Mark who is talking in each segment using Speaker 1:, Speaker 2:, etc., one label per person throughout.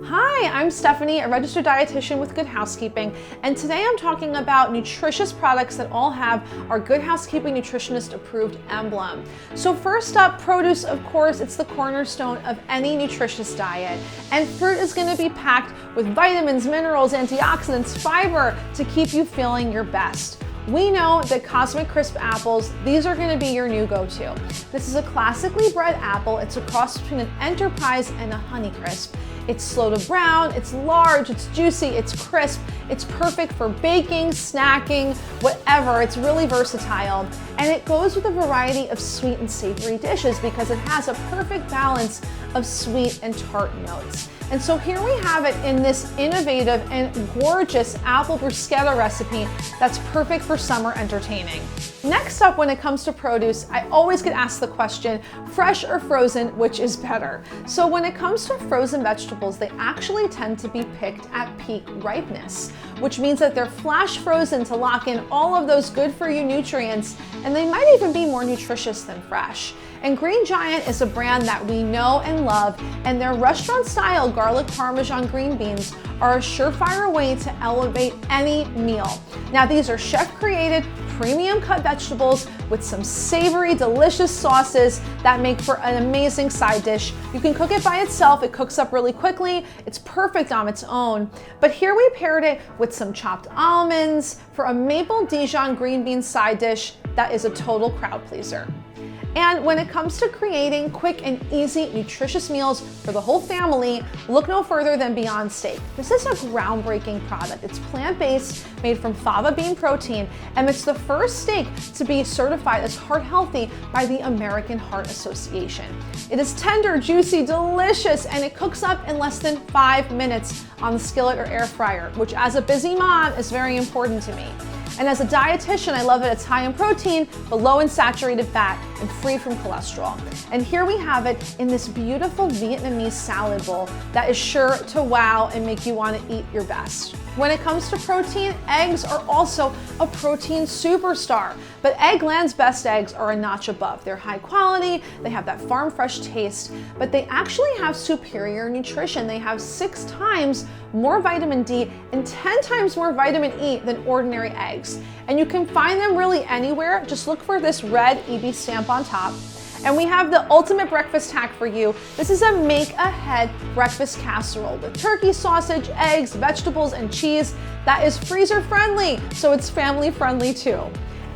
Speaker 1: Hi, I'm Stephanie, a registered dietitian with Good Housekeeping, and today I'm talking about nutritious products that all have our Good Housekeeping nutritionist-approved emblem. So first up, produce, of course, it's the cornerstone of any nutritious diet, and fruit is going to be packed with vitamins, minerals, antioxidants, fiber to keep you feeling your best. We know that Cosmic Crisp apples, these are going to be your new go-to. This is a classically bred apple. It's a cross between an Enterprise and a Honeycrisp. It's slow to brown, it's large, it's juicy, it's crisp, it's perfect for baking, snacking, whatever. It's really versatile. And it goes with a variety of sweet and savory dishes because it has a perfect balance of sweet and tart notes. And so here we have it in this innovative and gorgeous apple bruschetta recipe that's perfect for summer entertaining. Next up, when it comes to produce, I always get asked the question, fresh or frozen, which is better? So when it comes to frozen vegetables, they actually tend to be picked at peak ripeness, which means that they're flash frozen to lock in all of those good for you nutrients, and they might even be more nutritious than fresh. And Green Giant is a brand that we know and love, and their restaurant-style Garlic Parmesan Green Beans are a surefire way to elevate any meal. Now, these are chef-created, premium cut vegetables with some savory, delicious sauces that make for an amazing side dish. You can cook it by itself. It cooks up really quickly. It's perfect on its own. But here we paired it with some chopped almonds for a maple Dijon green bean side dish that is a total crowd pleaser. And when it comes to creating quick and easy nutritious meals for the whole family, look no further than Beyond Steak. This is a groundbreaking product. It's plant-based, made from fava bean protein, and it's the first steak to be certified as heart healthy by the American Heart Association. It is tender, juicy, delicious, and it cooks up in less than 5 minutes on the skillet or air fryer, which as a busy mom is very important to me. And as a dietitian, I love that it's high in protein, but low in saturated fat and free from cholesterol. And here we have it in this beautiful Vietnamese salad bowl that is sure to wow and make you want to eat your best. When it comes to protein, eggs are also a protein superstar. But Eggland's best eggs are a notch above. They're high quality, they have that farm fresh taste, but they actually have superior nutrition. They have 6 times more vitamin D and 10 times more vitamin E than ordinary eggs. And you can find them really anywhere. Just look for this red EB stamp on top. And we have the ultimate breakfast hack for you. This is a make-ahead breakfast casserole with turkey, sausage, eggs, vegetables, and cheese that is freezer friendly, so it's family friendly too.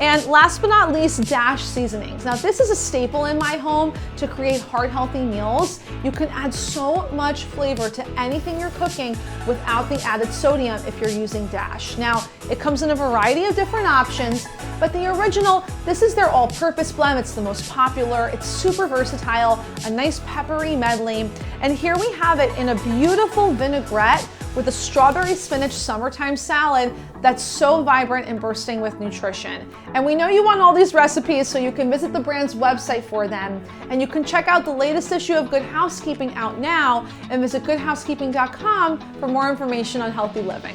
Speaker 1: And last but not least, Dash seasonings. Now this is a staple in my home to create heart-healthy meals. You can add so much flavor to anything you're cooking without the added sodium if you're using Dash. Now it comes in a variety of different options, but the original, this is their all-purpose blend. It's the most popular. It's super versatile, a nice peppery medley. And here we have it in a beautiful vinaigrette with a strawberry spinach summertime salad that's so vibrant and bursting with nutrition. And we know you want all these recipes, so you can visit the brand's website for them. And you can check out the latest issue of Good Housekeeping out now and visit goodhousekeeping.com for more information on healthy living.